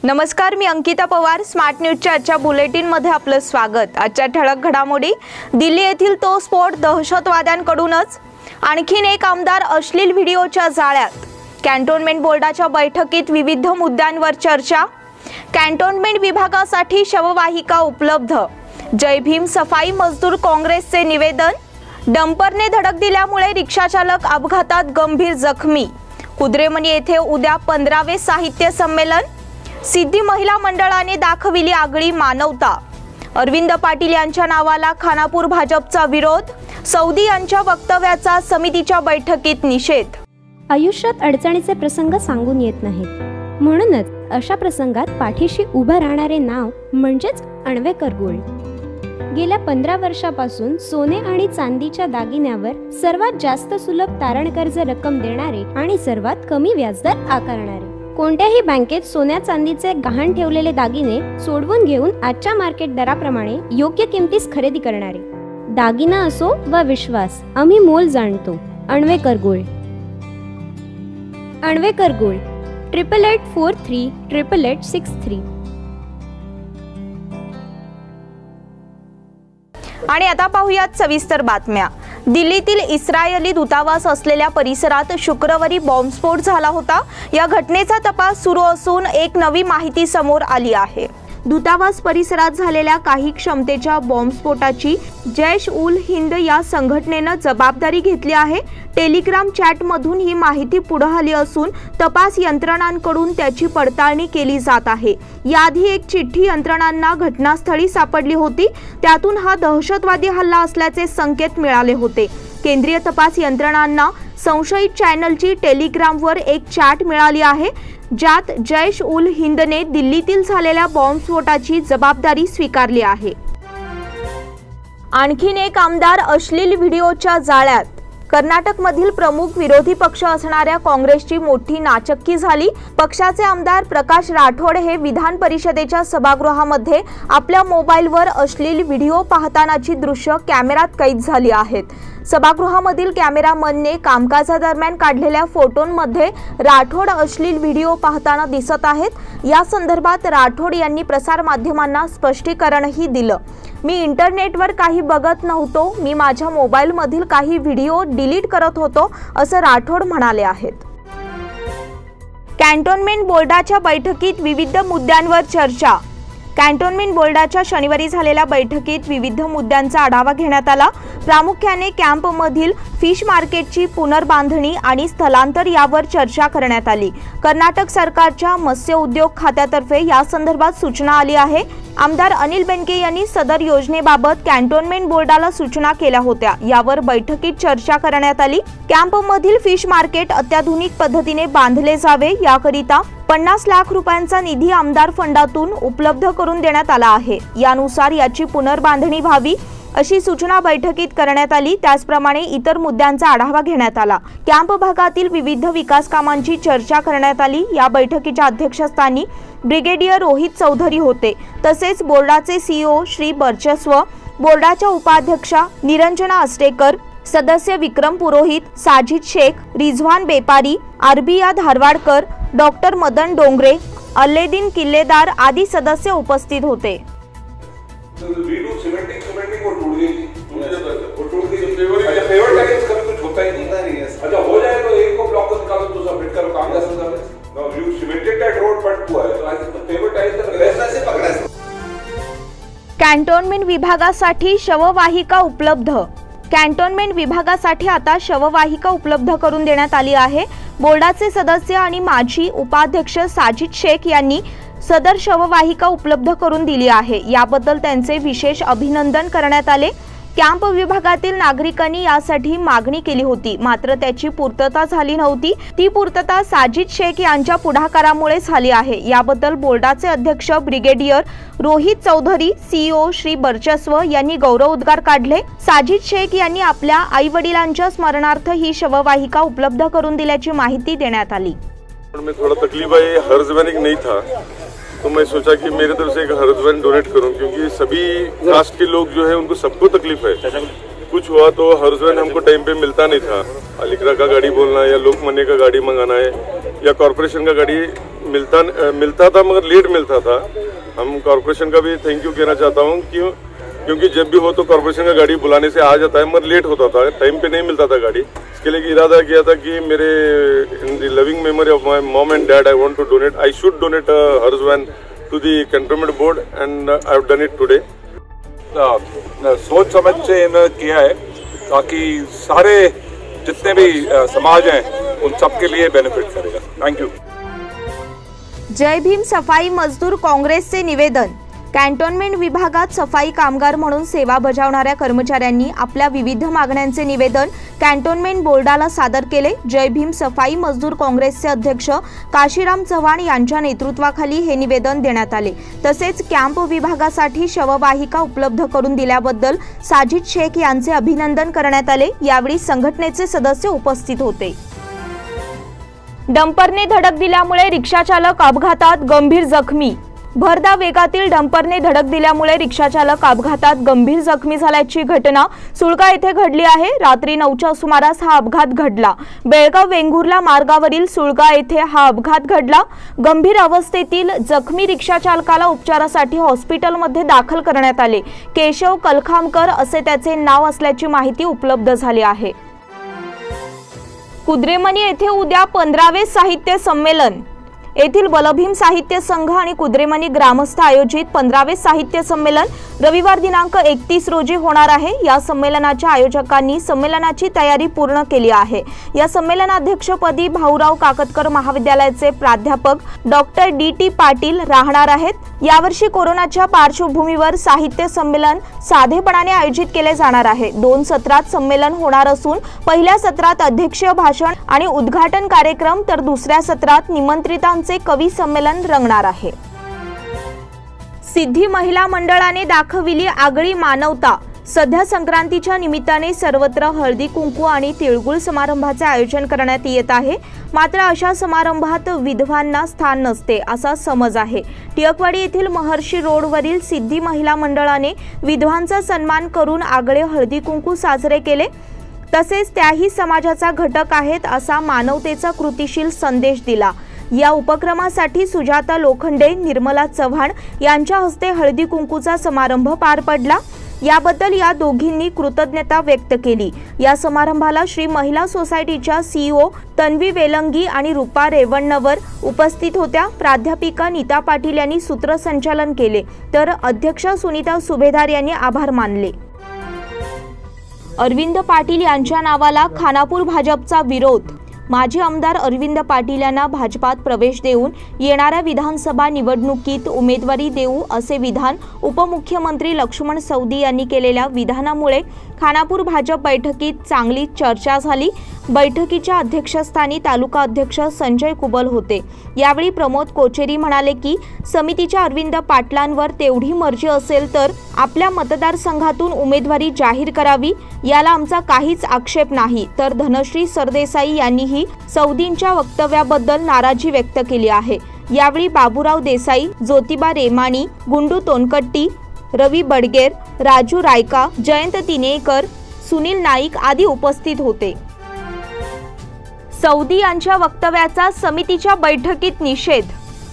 नमस्कार, मी अंकिता पवार. स्मार्ट न्यूजच्या आजच्या बुलेटिनमध्ये आपलं स्वागत. आजच्या ठळक घडामोडी. दिल्ली येथील तो स्फोट दहशतवाद्यांकडूनच. आणखीन एक आमदार अश्लील व्हिडिओच्या जाळ्यात. कॅन्टोन्मेंट बोर्डाच्या बैठकीत विविध मुद्द्यांवर चर्चा. कॅन्टोन्मेंट विभागासाठी शववाहिका उपलब्ध. जय भीम सफाई मजदूर काँग्रेसचे निवेदन. डंपरने धडक दिल्यामुळे रिक्षाचालक अपघातात गंभीर जखमी. कुद्रेमणी येथे उद्या 15वे साहित्य संमेलन. सिद्धी महिला मंडळाने दाखविली आगळी मानवता. अरविंद पाटील यांच्या नावाला खानापूर भाजपचा विरोध. सौदी यांच्या वक्तव्याचा समितीच्या बैठकीत निषेध. आयुष्यात अडचणीचे प्रसंग सांगून येत नाहीत, म्हणूनच अशा प्रसंगात पाठीशी उभं राहणारे नाव म्हणजेच अन्वेकर गोल्ड. गेल्या 15 वर्षापासून सोने आणि चांदीच्या दागिन्यावर सर्वात जास्त सुलभ तारण कर्ज रक्कम देणारे आणि सर्वात कमी व्याजदर आकारणारे. कोणत्याही बँकेत सोन्या चांदीचे गहाण ठेवलेले दागिने सोडवून घेऊन आजच्या मार्केट दराप्रमाणे योग्य किमतीस खरेदी करणारे. दागिना असो वा विश्वास, आम्ही मोल जाणतो. अन्वेकर गोल्ड. अन्वेकर गोल्ड 8843 8863. आणि आता पाहूयात सविस्तर बातम्या. दिल्लीतील इस्रायली दूतावास असलेल्या परिसरात शुक्रवारी बॉम्बस्फोट झाला होता. या घटनेचा तपास सुरू असून एक नवी माहिती समोर आली आहे. दूतावास परिसरात झालेल्या काही क्षमतेच्या बॉम्बस्फोटाची जैश उल हिंद या संघटनेने जबाबदारी घेतली आहे. टेलिग्राम चॅटमधून ही माहिती पुढे आली असून तपास यंत्रणांकडून त्याची पडताळणी केली जात आहे. याआधी एक चिठ्ठी यंत्रणांना घटनास्थळी सापडली होती. त्यातून हा दहशतवादी हल्ला असल्याचे संकेत मिळाले होते. केंद्रीय तपास यंत्रणांना संशयित चॅनलची टेलिग्रामवर एक चॅट मिळाली आहे, ज्यात जैश उल हिंदने दिल्लीतील झालेल्या बॉम्बस्फोटाची जबाबदारी स्वीकारली आहे. आणखीन एक आमदार अश्लील व्हिडिओच्या जाळ्यात. कर्नाटकमधील प्रमुख विरोधी पक्ष असणाऱ्या काँग्रेसची मोठी नाचक्की झाली. पक्षाचे आमदार प्रकाश राठोड हे विधान परिषदेच्या सभागृहामध्ये आपल्या मोबाईलवर अश्लील व्हिडिओ पाहतानाची दृश्य कॅमेऱ्यात कैद झाली आहेत. सभागृहामधील कॅमेरामनने कामकाजादरम्यान काढलेल्या फोटोंमध्ये राठोड अश्लील व्हिडिओ पाहताना दिसत आहेत. या संदर्भात राठोड यांनी प्रसार माध्यमांना स्पष्टीकरणही दिलं. मी इंटरनेटवर काही बघत नव्हतो, मी माझ्या मोबाईलमधील काही व्हिडिओ डिलीट करत होतो, असं राठोड म्हणाले आहेत. कॅन्टोन्मेंट बोर्डाच्या बैठकीत विविध मुद्द्यांवर चर्चा. कॅन्टोन्मेंट बोर्डाच्या शनिवारी झालेल्या बैठकीत विविध मुद्द्यांचा आढावा घेण्यात आला. प्रामुख्याने कॅम्पमधील फिश मार्केटची पुनर्बांधणी आणि स्थलांतर यावर चर्चा करण्यात आली. कर्नाटक सरकारच्या मत्स्य उद्योग खात्यातर्फे या संदर्भात सूचना आली आहे. आमदार अनिल बेनके यांनी सदर योजनेबाबत कॅन्टोन्मेंट बोर्डाला सूचना केल्या होत्या. यावर बैठकीत चर्चा करण्यात आली. कॅम्पमधील फिश मार्केट अत्याधुनिक पद्धतीने बांधले जावे याकरिता 50 लाख रुपयांचा निधी आमदार फंडातून उपलब्ध करून देण्यात आला आहे. यानुसार याची पुनर्बांधणी व्हावी अशी सूचना बैठकीत करण्यात आली. त्याचप्रमाणे इतर मुद्द्यांचा आढावा घेण्यात आला. कॅम्प भागातील विविध विकास कामांची चर्चा करण्यात आली. या बैठकीच्या अध्यक्षस्थानी ब्रिगेडियर रोहित चौधरी होते. तसेच बोर्डाचे सीईओ श्री बर्चस्व, बोर्डाच्या उपाध्यक्षा निरंजना अस्टेकर, सदस्य विक्रम पुरोहित, साजिद शेख, रिझवान बेपारी, आरबिया धारवाडकर, डॉक्टर मदन डोंगरे, अल्लेदीन किल्लेदार आदी सदस्य उपस्थित होते. कॅन्टोन्मेंट विभागासाठी शववाहिका उपलब्ध. कॅन्टोन्मेंट विभागासाठी आता शववाहिका उपलब्ध करून देण्यात आली आहे. बोर्डाचे सदस्य आणि माजी उपाध्यक्ष साजिद शेख यांनी सदर शववाहिका उपलब्ध करून दिली आहे. याबद्दल त्यांचे विशेष अभिनंदन करण्यात आले. कॅम्प विभागातील नागरिकांनी यासाठी मागणी केली होती, मात्र त्याची पूर्तता झाली नव्हती. ती पूर्तता साजिद शेख यांच्या पुढाकारामुळे झाली आहे. याबद्दल बोर्डाचे अध्यक्ष ब्रिगेडियर रोहित चौधरी, सीईओ श्री बर्चस्व यांनी गौरवोद्गार काढले. साजिद शेख यांनी आपल्या आई वडिलांच्या स्मरणार्थ ही शववाहिका उपलब्ध करून दिल्याची माहिती देण्यात आली. में थोड़ा तकलीफ आई, हर्जवैन नहीं था, तो मैं सोचा कि मेरे तरफ से एक हर्जवैन डोनेट करूं, क्योंकि सभी कास्ट के लोग जो है उनको सबको तकलीफ है। कुछ हुआ तो हर्जवैन हमको टाइम पे मिलता नहीं था। अलीकरा का गाड़ी बोलना है या लोकमान्य का गाड़ी मंगाना है या कॉरपोरेशन का गाड़ी मिलता था मगर लेट मिलता था। हम कॉर्पोरेशन का भी थैंक यू कहना चाहता हूँ क्योंकि जब भी हो तो कॉर्पोरेशन का गाड़ी बुलाने से आ जाता है मगर लेट होता था, टाइम पे नहीं मिलता था गाड़ी। इसके लिए इरादा किया था कि मेरे in the loving memory of my mom and dad I should donate hers van to the cantonment board and I have done it today. सोच समझ से इन्होंने किया है ताकि सारे जितने भी समाज हैं उन सबके लिए बेनिफिट करेगा। Thank you. जय भीम सफाई मजदूर काँग्रेसचे निवेदन। कॅन्टोन्मेंट विभागात सफाई कामगार म्हणून सेवा बजावणाऱ्या कर्मचाऱ्यांनी आपल्या विविध मागण्यांचे निवेदन कॅन्टोन्मेंट बोर्डाला सादर केले। जय भीम सफाई मजदूर काँग्रेसचे अध्यक्ष काशीराम चव्हाण यांच्या नेतृत्वाखाली हे निवेदन देण्यात आले। तसेच कॅम्प विभागासाठी शववाहिका उपलब्ध करून दिल्याबद्दल साजिद शेख यांचे अभिनंदन करण्यात आले। यावेळी संघटनेचे सदस्य उपस्थित होते। डंपरने धडक दिल्यामुळे रिक्षाचालक अपघातात गंभीर जखमी। भरधाव वेगातील डंपरने धडक दिल्यामुळे रिक्षाचालक अपघातात गंभीर जखमी झाल्याची घटना सुळगा येथे घडली आहे। रात्री 9च्या सुमारास हा अपघात घडला। बेळगाव वेंगुर्ला मार्गावरील सुळगा येथे हा अपघात घडला। गंभीर अवस्थेतील जखमी रिक्षाचालकाला उपचारासाठी हॉस्पिटलमध्ये दाखल करण्यात आले। केशव कलखामकर असे त्याचे नाव असल्याची माहिती उपलब्ध झाली आहे। कुद्रेमणी येथे उद्या 15वे साहित्य संमेलन। येथील बलभीम साहित्य संघ आणि कुद्रेमणी ग्रामस्थ आयोजित 15वे साहित्य संमेलन रविवार दिनांक 31 रोजी होणार आहे। या संमेलनाच्या आयोजकांनी संमेलनाची तयारी पूर्ण केली आहे। या संमेलनाध्यक्षपदी भाऊराव काकतकर महाविद्यालयाचे प्राध्यापक डॉक्टर डी.टी. पाटील राहणार आहेत। यावर्षी कोरोनाच्या पार्श्वभूमीवर साहित्य संमेलन साधेपणाने आयोजित केले जाणार आहे। 2 सत्रात संमेलन होणार असून पहिल्या सत्रात अध्यक्षीय भाषण आणि उद्घाटन कार्यक्रम तर दुसऱ्या सत्रात निमंत्रितांचे कवी संमेलन रंगणार आहे। सिद्धी महिला मंडळाने दाखविली आगळी मानवता। सध्या संक्रांतीच्या निमित्ताने सर्वत्र हळदी कुंकू आणि तिळगुळ समारंभाचे आयोजन करण्यात येत आहे। मात्र अशा समारंभात विधवांना स्थान नसते असा समज आहे। टिळकवाडी येथील महर्षी रोडवरील सिद्धी महिला मंडळाने विधवांचा सन्मान करून आगळे हळदी कुंकू साजरे केले। तसेच त्याही समाजाचा घटक आहेत असा मानवतेचा कृतिशील संदेश दिला। या उपक्रमासाठी सुजाता लोखंडे, निर्मला चव्हाण यांच्या हस्ते हळदी कुंकूचा समारंभ पार पडला। याबद्दल या दोघींनी कृतज्ञता व्यक्त केली। या समारंभाला श्री महिला सोसायटीच्या सीईओ तन्वी वेलंगी आणि रूपा रेवण्णवर उपस्थित होत्या। प्राध्यापिका नीता पाटील यांनी सूत्रसंचालन केले तर अध्यक्ष सुनीता सुभेदार यांनी आभार मानले। अरविंद पाटील यांच्या नावाला खानापूर भाजपचा विरोध। माजी आमदार अरविंद पाटील यांना भाजपात प्रवेश देऊन येणाऱ्या विधानसभा निवडणुकीत उमेदवारी देऊ असे विधान उपमुख्यमंत्री लक्ष्मण सवदी यांनी केलेल्या विधानामुळे खानापूर भाजप बैठकीत चांगली चर्चा झाली। बैठकीच्या अध्यक्षस्थानी तालुका अध्यक्ष संजय कुबल होते। यावेळी प्रमोद कोचेरी म्हणाले की समितीच्या अरविंद पाटलांवर तेवढी मर्जी असेल तर आपल्या मतदारसंघातून उमेदवारी जाहीर करावी, याला आमचा काहीच आक्षेप नाही। तर धनश्री सरदेसाई यांनीही सवदींच्या वक्तव्याबद्दल नाराजी व्यक्त केली आहे। यावेळी बाबूराव देसाई, ज्योतिबा रेमाणी, गुंडू तोनकट्टी, रवी बडगेर, राजू रायका, जयंत तिनेकर, सुनील नाईक आदी उपस्थित होते। सवदी यांच्या वक्तव्याचा समितीच्या बैठकीत निषेध।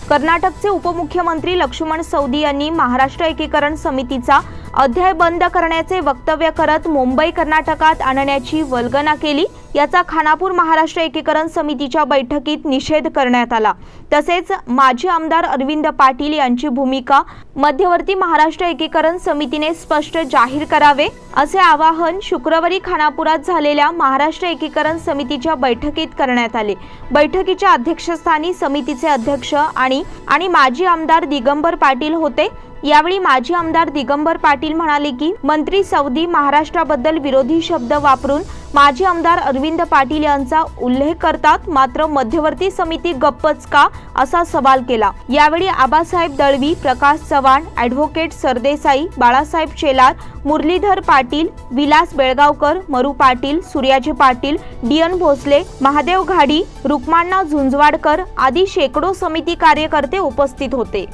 कर्नाटकचे उपमुख्यमंत्री लक्ष्मण सवदी यांनी महाराष्ट्र एकीकरण समितीचा अध्याय बंद करण्याचे वक्तव्य करत मुंबई कर्नाटकात आणण्याची वल्गना केली। याचा खानापूर महाराष्ट्र एकीकरण समितीच्या बैठकीत निषेध करण्यात आला। तसेच माजी आमदार अरविंद पाटील यांची भूमिका मध्यवर्ती महाराष्ट्र एकीकरण समितीने स्पष्ट जाहीर करावे असे आवाहन शुक्रवारी खानापुरात झालेल्या महाराष्ट्र एकीकरण समितीच्या बैठकीत करण्यात आले। बैठकीच्या अध्यक्षस्थानी समितीचे अध्यक्ष आणि माजी आमदार दिगंबर पाटील होते। यावेळी माजी आमदार दिगंबर पाटील म्हणाले की मंत्री सवदी महाराष्ट्राबद्दल विरोधी शब्द वापरून माजी आमदार अरविंद पाटील यांचा उल्लेख करतात, मात्र मध्यवर्ती समिती गप्पच का असा सवाल केला। यावेळी आबासाहेब दळवी, प्रकाश चव्हाण, ॲडव्होकेट सरदेसाई, बाळासाहेब शेलार, मुरलीधर पाटील, विलास बेळगावकर, मरू पाटील, सूर्याजी पाटील, डीएन भोसले, महादेव घाडी, रुक्माण्णा झुंजवाडकर आदी शेकडो समिती कार्यकर्ते उपस्थित होते।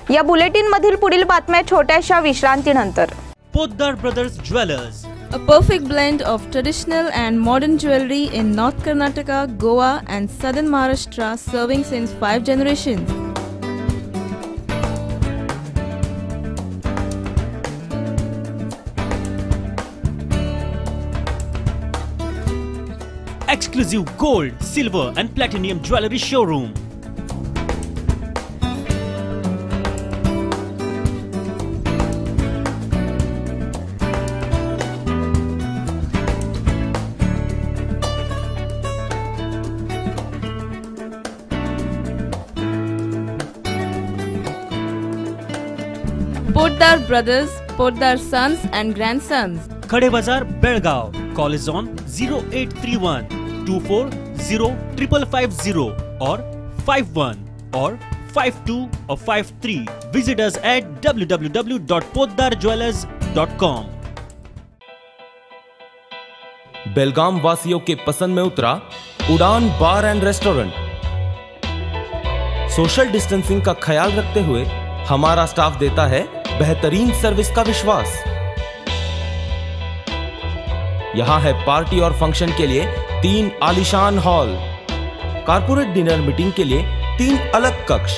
या बुलेटिन मधील पुढील बातम्या छोट्याशा विश्रांतीनंतर। Poddar brothers jewellers, A perfect blend of traditional and modern jewelry in North Karnataka, Goa and Southern Maharashtra, serving since 5 generations. Exclusive gold, silver and platinum jewelry showroom. Poddar Brothers, Poddar Sons and Grandsons. Khade Bazar, Belgaum. Call is on 0831 240 5550 or 51 or 52 or 53. Visit us at www.poddarjewelers.com. बेलगाम वासियों के पसंद में उतरा उड़ान बार end restaurant. Social distancing का ख्याल रखते हुए हमारा स्टाफ देता है बेहतरीन सर्विस का विश्वास। यहां है पार्टी और फंक्शन के लिए 3 आलीशान हॉल, कारपोरेट डिनर मीटिंग के लिए 3 अलग कक्ष,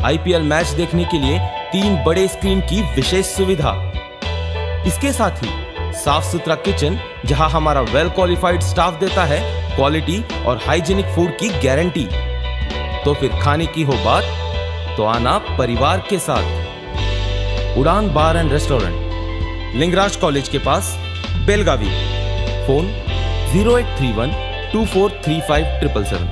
आईपीएल मैच देखने के लिए 3 बड़े स्क्रीन की विशेष सुविधा। इसके साथ ही साफ सुथरा किचन जहां हमारा वेल क्वालिफाइड स्टाफ देता है क्वालिटी और हाइजीनिक फूड की गारंटी। तो फिर खाने की हो बात तो आना परिवार के साथ। उड़ान बार एंड रेस्टोरेंट, लिंगराज कॉलेज के पास, बेलगावी। फोन 0831 2435777।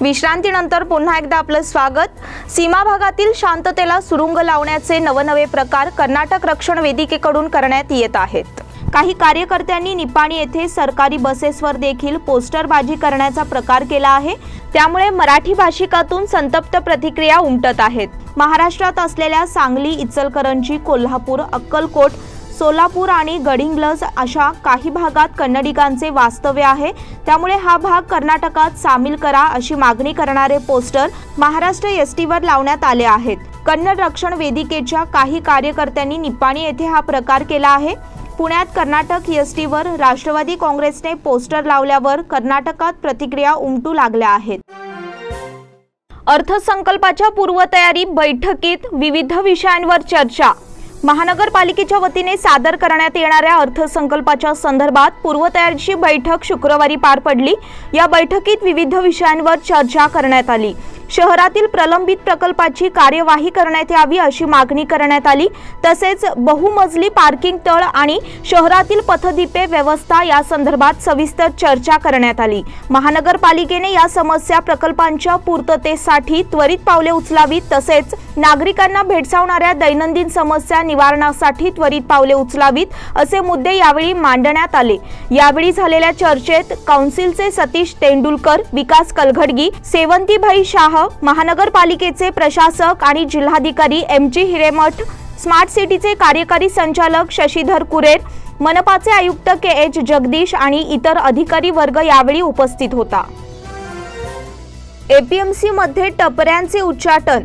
विश्रांतीनंतर पुन्हा एकदा आपलं स्वागत। सीमा भागातील शांततेला सुरुंग लावण्याचे नवनवे प्रकार कर्नाटक रक्षण वेदिकेकडून करण्यात येत आहेत। काही कार्यकर्त्यांनी निपाणी येथे सरकारी बसेसवर देखील पोस्टरबाजी करण्याचा प्रकार केला आहे। त्यामुळे मराठी भाषिकातून संतप्त प्रतिक्रिया उमटत आहेत। महाराष्ट्रात असलेल्या सांगली, इचलकरंजी, कोल्हापूर, अक्कलकोट, सोलापूर आणि गडिंग्लज अशा काही भागात कन्नडिगांचे वास्तव्य आहे। त्यामुळे हा भाग कर्नाटकात सामील करा अशी मागणी करणारे पोस्टर महाराष्ट्र एसटीवर लावण्यात आले आहेत। कन्नड रक्षण वेदिकेच्या काही कार्यकर्त्यांनी निपाणी येथे हा प्रकार केला आहे। पुण्यात कर्नाटक एसटीवर राष्ट्रवादी काँग्रेसने पोस्टर लावल्यावर कर्नाटकात प्रतिक्रिया उमटू लागल्या आहेत। अर्थसंकल्पाच्या पूर्वतयारी बैठकीत विविध विषयांवर चर्चा। महानगरपालिकेच्या वतीने सादर करण्यात येणाऱ्या अर्थसंकल्पाच्या संदर्भात पूर्वतयारीची बैठक शुक्रवारी पार पडली। या बैठकीत विविध विषयांवर चर्चा करण्यात आली। शहरातील प्रलंबित प्रकल्पाची कार्यवाही करण्यात यावी अशी मागणी करण्यात आली। तसेच बहुमजली पार्किंग तळ आणि शहरातील पथदीपे व्यवस्था या संदर्भात सविस्तर चर्चा करण्यात आली। महानगरपालिकेने या समस्या प्रकल्पांच्या पूर्ततेसाठी त्वरित पावले उचलावीत, तसेच नागरिकांना भेडसावणाऱ्या दैनंदिन समस्या निवारणासाठी त्वरित पावले उचलावीत असे मुद्दे यावेळी मांडण्यात आले। यावेळी झालेल्या चर्चेत काउन्सिलचे सतीश तेंडुलकर, विकास कलघडगी, सेवंतीभाई शाह, महानगरपालिकेचे प्रशासक आणि जिल्हाधिकारी एमजी हिरेमठ, स्मार्ट सिटीचे कार्यकारी संचालक शशीधर कुरेर, मनपाचे आयुक्त के.एच. जगदीश आणि इतर अधिकारी वर्ग यावेळी उपस्थित होता। एपीएमसी मध्ये टपऱ्यांचे उच्चाटन।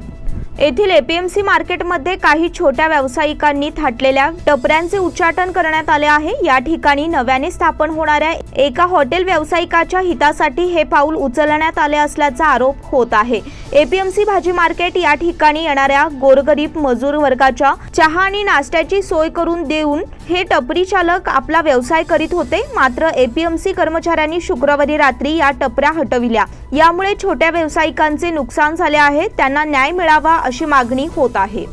येथील एपीएमसी मार्केटमध्ये काही छोट्या व्यावसायिकांनी थाटलेल्या टपऱ्यांचे उच्चाटन करण्यात आले आहे। या ठिकाणी नव्याने स्थापन होणाऱ्या एका हॉटेल व्यावसायिकाच्या हितासाठी हे पाऊल उचलण्यात आले असल्याचा आरोप होत आहे। एपीएमसी भाजी मार्केट या ठिकाणी येणाऱ्या गोरगरीब मजूर वर्गाच्या चहा आणि नाश्त्याची सोय करून देऊन हे टपरी चालक आपला व्यवसाय करीत होते। मात्र एपीएमसी कर्मचाऱ्यांनी शुक्रवारी रात्री या टपऱ्या हटविल्या। यामुळे छोट्या व्यावसायिकांचे नुकसान झाले आहे। त्यांना न्याय मिळावा अशी मागणी होत आहे।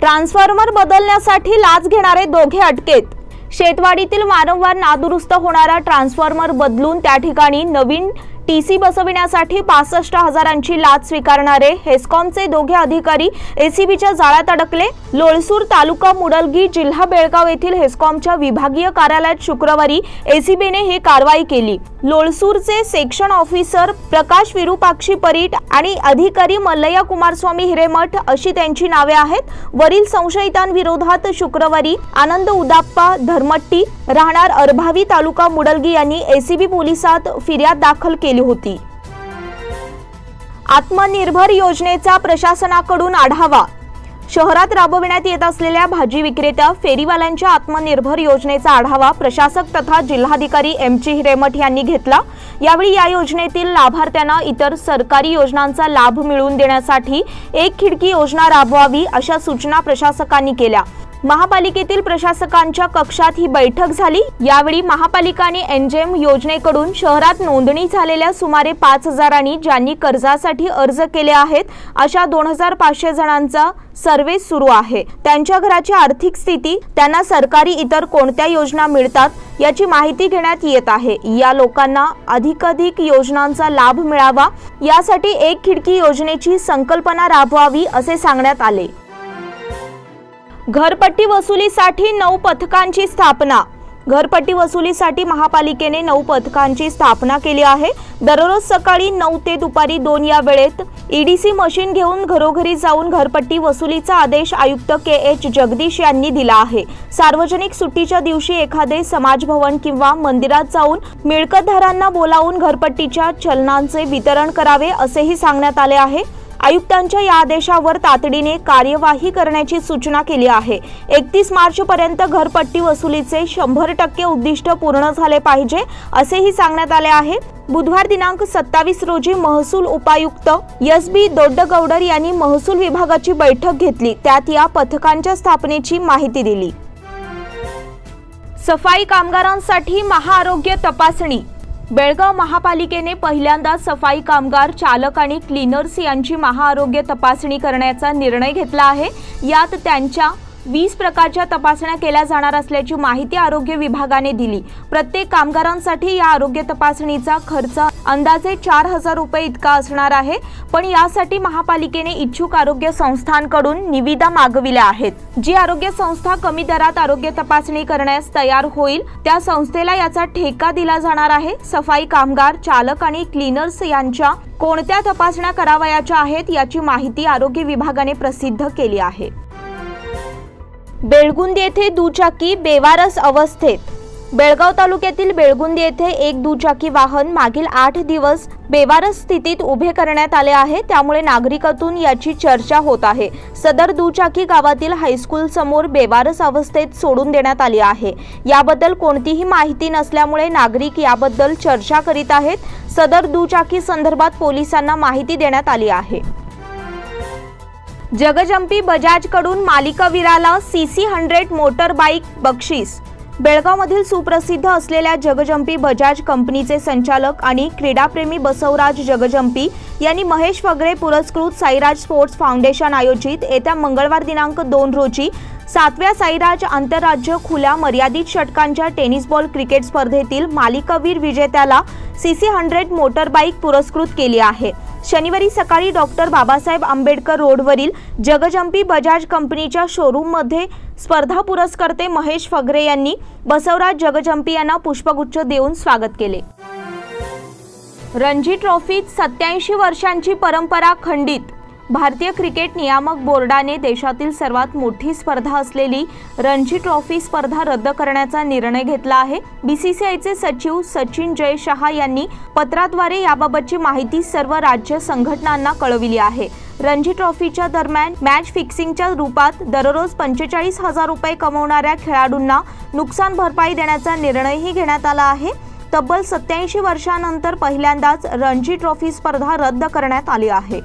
ट्रान्सफॉर्मर बदलण्यासाठी लाच घेणारे दोघे अटकेत। शेतवाडीतील वारंवार नादुरुस्त होणारा ट्रान्सफॉर्मर बदलून त्या ठिकाणी नवीन टीसी बसविण्यासाठी 65,000ची लाच स्वीकारणारे हेस्कॉमचे दोघे अधिकारी एसीबीच्या जाळ्यात अडकले। लोळसूर तालुका मुडलगी, जिल्हा बेळगाव येथील हेस्कॉमच्या विभागीय कार्यालयात शुक्रवारी एसीबीने ही कारवाई केली। लोळसूरचे सेक्शन ऑफिसर प्रकाश विरूपाक्षी परीट आणि अधिकारी मल्लय्या कुमारस्वामी हिरेमठ अशी त्यांची नावे आहेत। वरील संशयितांविरोधात शुक्रवारी आनंद उदाप्पा धर्मट्टी राहणार अरभावी तालुका मुडलगी यांनी एसीबी पोलिसात फिर्याद दाखल केली होती। आत्मनिर्भर योजनेचा प्रशासनाकडून आढावा। शहरात राबविण्यात येत असलेल्या भाजी विक्रेत्या फेरीवाल्यांच्या आत्मनिर्भर योजनेचा आढावा प्रशासक तथा जिल्हाधिकारी एम.ची हिरेमठ यांनी घेतला। यावेळी या योजनेतील लाभार्थ्यांना इतर सरकारी योजनांचा लाभ मिळवून देण्यासाठी एक खिडकी योजना राबवावी अशा सूचना प्रशासकांनी केल्या। महापालिकेतील प्रशासकांच्या कक्षात ही बैठक झाली। यावेळी महापालिका आणि एनजेएम योजनेकडून शहरात नोंदणी झालेल्या सुमारे 5000 ज्यांनी कर्जासाठी अर्ज केले आहेत अशा 2500 जणांचा सर्वे सुरू आहे। त्यांच्या घराची आर्थिक स्थिती, त्यांना सरकारी इतर कोणत्या योजना मिळतात याची माहिती घेण्यात येत आहे। या लोकांना अधिकाधिक योजनांचा लाभ मिळावा यासाठी एक खिडकी योजनेची संकल्पना राबवावी असे सांगण्यात आले। घरपट्टी वसुलीसाठी 9 पथकांची स्थापना। घरपट्टी वसुलीसाठी महापालिकेने 9 पथकांची स्थापना केली आहे। दररोज सकाळी 9 ते दुपारी 2 या वेळेत ईडीसी मशीन घेऊन घरोघरी जाऊन घरपट्टी वसुलीचा आदेश आयुक्त के.एच. जगदीश यांनी दिला आहे। सार्वजनिक सुट्टीच्या दिवशी एखादे समाजभवन किंवा मंदिरात जाऊन मिळकतदारांना बोलावून घरपट्टीच्या चलनांचे वितरण करावे असेही सांगण्यात आले आहे। आयुक्तांच्या या आदेशावर तातडीने कार्यवाही करण्याची सूचना केली आहे। 31 मार्च पर्यंत घरपट्टी वसुलीचे 100% उद्दिष्ट पूर्ण झाले पाहिजे असेही सांगण्यात आले आहे। बुधवार दिनांक 27 रोजी महसूल उपायुक्त एस.बी. दोड्डगौडर यांनी महसूल विभागाची बैठक घेतली। त्यात या पथकांच्या स्थापनेची माहिती दिली। सफाई कामगारांसाठी महाआरोग्य तपासणी। बेळगाव महापालिकेने पहिल्यांदा सफाई कामगार, चालक आणि क्लीनर्स यांची महाआरोग्य तपासणी करण्याचा निर्णय घेतला आहे। यात त्यांच्या 20 प्रकारच्या तपासण्या केल्या जाणार असल्याची माहिती आरोग्य विभागाने दिली। प्रत्येक कामगारांसाठी या आरोग्य तपासणीचा खर्च अंदाजे 4000 रुपये इतका असणार आहे। पण यासाठी महापालिकेने इच्छुक आरोग्य संस्थांकडून निविदा मागविल्या आहेत। जी आरोग्य संस्था कमी दरात आरोग्य तपासणी करण्यास तयार होईल त्या संस्थेला याचा ठेका दिला जाणार आहे। सफाई कामगार, चालक आणि क्लीनर्स यांच्या कोणत्या तपासण्या करावयाच्या आहेत याची माहिती आरोग्य विभागाने प्रसिद्ध केली आहे। बेळगुंदी येथे दुचाकी बेवारस अवस्थेत। बेळगाव तालुक्यातील बेळगुंदी येथे एक दुचाकी वाहन मागील 8 दिवस बेवारस स्थितीत उभे करण्यात आले आहे। त्यामुळे नागरिकातून याची चर्चा होत आहे। सदर दुचाकी गावातील हायस्कूल समोर बेवारस अवस्थेत सोडून देण्यात आली आहे। याबद्दल कोणतीही माहिती नसल्यामुळे नागरिक याबद्दल चर्चा करीत आहेत। सदर दुचाकी संदर्भात पोलिसांना माहिती देण्यात आली आहे। जगजंपी बजाजकडून मालिकावीराला CC 100 मोटर बाईक बक्षीस। बेळगावमधील सुप्रसिद्ध असलेल्या जगजंपी बजाज कंपनीचे संचालक आणि क्रीडाप्रेमी बसवराज जगजंपी यांनी महेश फगरे पुरस्कृत साईराज स्पोर्ट्स फाउंडेशन आयोजित येत्या मंगळवार दिनांक 2 रोजी 7व्या साईराज आंतरराज्य खुल्या मर्यादित षटकांच्या टेनिस बॉल क्रिकेट स्पर्धेतील मालिकावीर विजेत्याला CC 100 मोटर बाईक पुरस्कृत केली आहे। शनिवारी सकाळी डॉक्टर बाबासाहेब आंबेडकर रोडवरील जगजंपी बजाज कंपनीच्या शोरूममध्ये स्पर्धा पुरस्कर्ते महेश फगरे यांनी बसवराज जगजंपी यांना पुष्पगुच्छ देऊन स्वागत केले। रणजी ट्रॉफीत 87 वर्षांची परंपरा खंडित। भारतीय क्रिकेट नियामक बोर्डाने देशातील सर्वात मोठी स्पर्धा असलेली रणजी ट्रॉफी स्पर्धा रद्द करण्याचा निर्णय घेतला आहे। बीसीसीआयचे सचिव सचिन जय शहा यांनी पत्राद्वारे याबाबतची माहिती सर्व राज्य संघटनांना कळविली आहे। रणजी ट्रॉफीच्या दरम्यान मॅच फिक्सिंगच्या रूपात दररोज 45,000 रुपये कमवणाऱ्या खेळाडूंना नुकसान भरपाई देण्याचा निर्णयही घेण्यात आला आहे। तब्बल 87 वर्षांनंतर पहिल्यांदाच रणजी ट्रॉफी स्पर्धा रद्द करण्यात आली आहे।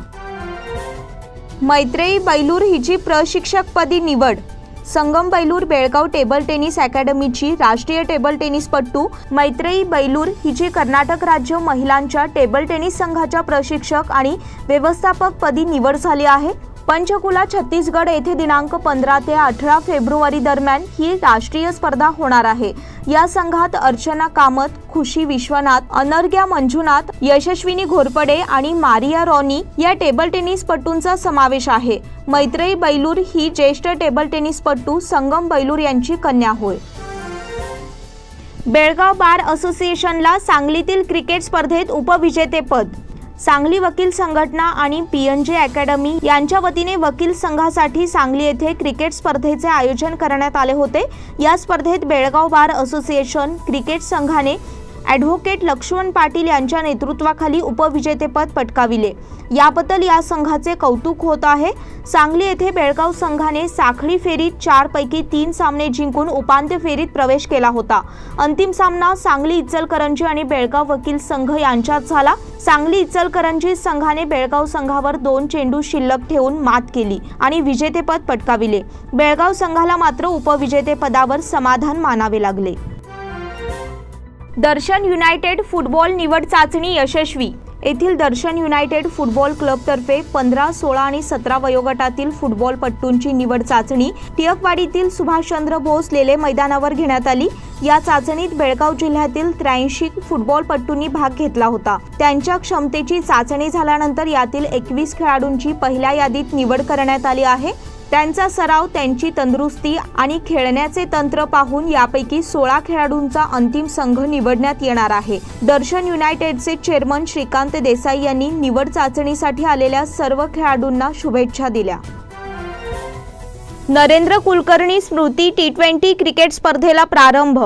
मैत्रेयी बैलूर हिची प्रशिक्षकपदी निवड। संगम बैलूर बेळगाव टेबल टेनिस अकॅडमीची राष्ट्रीय टेबल टेनिसपटू मैत्रेयी बैलूर हिची कर्नाटक राज्य महिलांच्या टेबल टेनिस संघाच्या प्रशिक्षक आणि व्यवस्थापक पदी निवड झाली आहे। पंचकुला छत्तीसगड येथे दिनांक 15 ते 18 फेब्रुवारी दरम्यान ही राष्ट्रीय स्पर्धा होणार आहे। या संघात अर्चना कामत, खुशी विश्वनाथ, अनर्घ्या मंजुनाथ, यशस्विनी घोरपडे आणि मारिया रॉनी या टेबल टेनिसपटूंचा समावेश आहे। मैत्रेयी बैलूर ही ज्येष्ठ टेबल टेनिसपटू संगम बैलूर यांची कन्या होय। बेळगाव बार असोसिएशनला सांगलीतील क्रिकेट स्पर्धेत उपविजेतेपद। सांगली वकील संघटना आणि PNJ अकॅडमी यांच्या वतीने वकील संघासाठी सांगली येथे क्रिकेट स्पर्धेचे आयोजन करण्यात आले होते। या स्पर्धेत बेळगाव बार असोसिएशन क्रिकेट संघाने ॲडव्होकेट लक्ष्मण पाटील यांच्या नेतृत्वाखाली उपविजेतेपद पटकाविले। याबद्दल या संघाचे कौतुक होत आहे। सांगली येथे बेळगाव संघाने साखळी फेरीत 4 पैकी 3 सामने जिंकून उपांत्य फेरीत प्रवेश केला होता। अंतिम सामना सांगली इचलकरंजी आणि बेळगाव वकील संघ यांच्यात झाला। सांगली इचलकरंजी संघाने बेळगाव संघावर 2 चेंडू शिल्लक ठेवून मात केली आणि विजेतेपद पटकाविले। बेळगाव संघाला मात्र उपविजेतेपदावर समाधान मानावे लागले। दर्शन युनायटेड फुटबॉल निवड चाचणी यशस्वी। येथील दर्शन युनायटेड फुटबॉल क्लबतर्फे 15, 16 आणि 17 वयोगटातील फुटबॉलपटूंची निवड चाचणी टिळकवाडीतील सुभाषचंद्र बोस लेले मैदानावर घेण्यात आली। या चाचणीत बेळगाव जिल्ह्यातील 83 फुटबॉलपटूंनी भाग घेतला होता। त्यांच्या क्षमतेची चाचणी झाल्यानंतर यातील 21 खेळाडूंची पहिल्या यादीत निवड करण्यात आली आहे। त्यांचा सराव, त्यांची तंदुरुस्ती आणि खेळण्याचे तंत्र पाहून यापैकी 16 खेळाडूंचा अंतिम संघ निवडण्यात येणार आहे। दर्शन युनायटेडचे चेअरमन श्रीकांत देसाई यांनी निवड चाचणीसाठी आलेल्या सर्व खेळाडूंना शुभेच्छा दिल्या। नरेंद्र कुलकर्णी स्मृती T20 क्रिकेट स्पर्धेला प्रारंभ।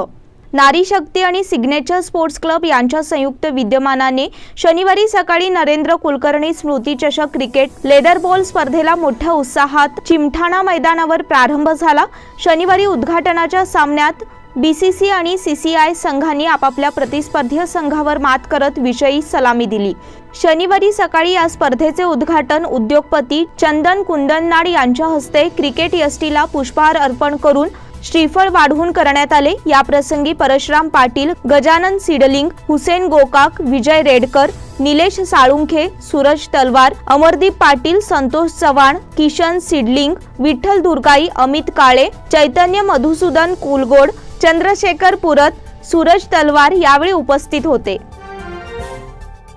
नारी शक्ती आणि सिग्नेचर स्पोर्ट्स क्लब यांच्या संयुक्त विद्यमानाने शनिवारी सकाळी नरेंद्र कुलकर्णी स्मृती चषक क्रिकेट लेदर बॉल स्पर्धेला मोठ्या उत्साहात चिमठाणा मैदानावर प्रारंभ झाला। शनिवारी उद्घाटनाच्या सामन्यात BCC आणि CCI संघांनी आपापल्या प्रतिस्पर्धी संघावर मात करत विजयी सलामी दिली। शनिवारी सकाळी या स्पर्धेचे उद्घाटन उद्योगपती चंदन कुंदननाड यांच्या हस्ते क्रिकेट यष्टीला पुष्पहार अर्पण करून श्रीफळ वाढवून करण्यात आले। या प्रसंगी परशुराम पाटील, गजानन सिडलिंग, हुसेन गोकाक, विजय रेडकर, निलेश साळुंखे, सूरज तलवार, अमरदीप पाटील, संतोष चव्हाण, किशन सिडलिंग, विठ्ठल दुर्गाई, अमित काळे, चैतन्य मधुसूदन कुलगोड, चंद्रशेखर पुरत, सूरज तलवार यावेळी उपस्थित होते।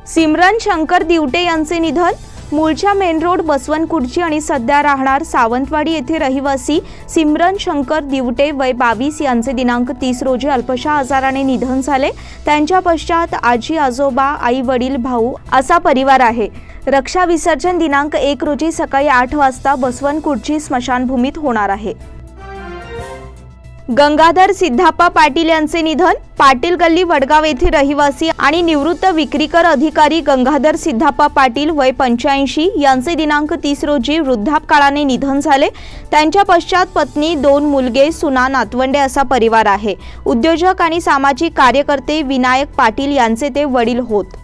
सिमरन शंकर दिवटे यांचे निधन। मूळच्या मेन रोड बसवनकुर्ची आणि सध्या राहणार सावंतवाडी येथे रहिवासी सिमरन शंकर दिवटे वय 22 यांचे दिनांक 30 रोजी अल्पशा आजाराने निधन झाले। त्यांच्या पश्चात आजी, आजोबा, आई, वडील, भाऊ असा परिवार आहे। रक्षा विसर्जन दिनांक 1 रोजी सकाळी 8 वाजता बसवनकुर्ची स्मशानभूमीत होणार आहे। गंगाधर सिद्धप्पा पाटील यांचे निधन। पाटील गल्ली वडगाव येथे रहिवासी आणि निवृत्त विक्रीकर अधिकारी गंगाधर सिद्धप्पा पाटील वय 85 यांचे दिनांक 30 रोजी वृद्धापकाळाने निधन झाले। त्यांच्या पश्चात पत्नी, 2 मुलगे, सुना, नातवंडे असा परिवार आहे। उद्योजक आणि सामाजिक कार्यकर्ते विनायक पाटील यांचे ते वडील होत।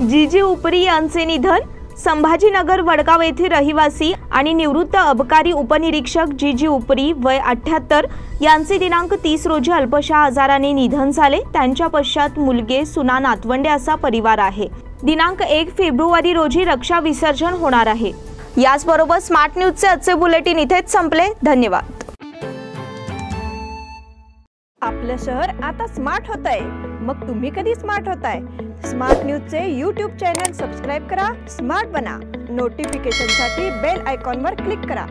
जीजी उपरी यांचे निधन। संभाजीनगर वडगाव येथे रहिवासी आणि निवृत्त अबकारी उपनिरीक्षक जीजी उपरी वय 78 यांचे दिनांक 30 रोजी अल्पशा आजाराने निधन झाले। त्यांच्या पश्चात मुलगे, सुना, नातवंडे असा परिवार आहे। दिनांक 1 फेब्रुवारी रोजी रक्षा विसर्जन होणार आहे। याचबरोबर स्मार्ट न्यूजचे आजचे बुलेटिन इथेच संपले। धन्यवाद। आपलं शहर आता स्मार्ट होतंय, मग तुम्ही कधी स्मार्ट होताय? स्मार्ट न्यूजचे YouTube चॅनल सबस्क्राइब करा, स्मार्ट बना। नोटिफिकेशनसाठी बेल आयकॉनवर क्लिक करा।